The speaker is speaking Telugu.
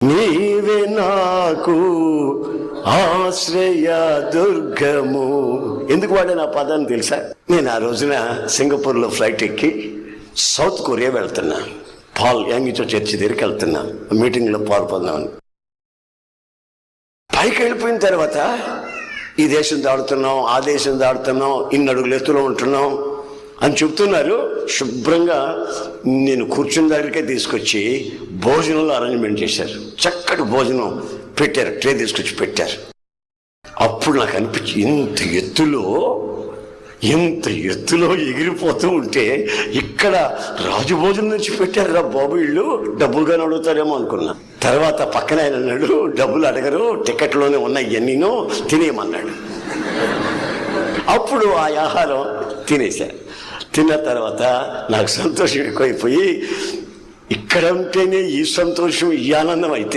నీవే నాకు ఆశ్రయ దుర్గము. ఎందుకు వాడే నా పదాన్ని తెలుసా? నేను ఆ రోజున సింగపూర్లో ఫ్లైట్ ఎక్కి సౌత్ కొరియా వెళ్తున్నా. పాల్ యాంగిచో చర్చి దగ్గరికి వెళ్తున్నా, మీటింగ్లో పాల్పొందామని. పైకి వెళ్ళిపోయిన తర్వాత ఈ దేశం దాడుతున్నాం, ఆ దేశం దాడుతున్నాం, ఇన్ని అడుగులు ఎత్తులో ఉంటున్నాం అని చెప్తున్నారు. శుభ్రంగా నేను కూర్చున్న దగ్గరికే తీసుకొచ్చి భోజనంలో అరేంజ్మెంట్ చేశారు. చక్కటి భోజనం పెట్టారు, ట్రే తీసుకొచ్చి పెట్టారు. అప్పుడు నాకు అనిపించి ఎంత ఎత్తులో ఎగిరిపోతూ ఉంటే ఇక్కడ రాజభోజనం నుంచి పెట్టారు రా బాబు, వీళ్ళు డబ్బులుగానే అడుగుతారేమో అనుకున్నా. తర్వాత పక్కన ఆయన అన్నాడు, డబ్బులు అడగరు, టికెట్లోనే ఉన్నాయి ఇవన్నీనో తినేయమన్నాడు. అప్పుడు ఆ ఆహారం తినేశాను. తిన్న తర్వాత నాకు సంతోషం ఎక్కువైపోయి, ఇక్కడ ఉంటేనే ఈ సంతోషం, ఈ ఆనందం అయితే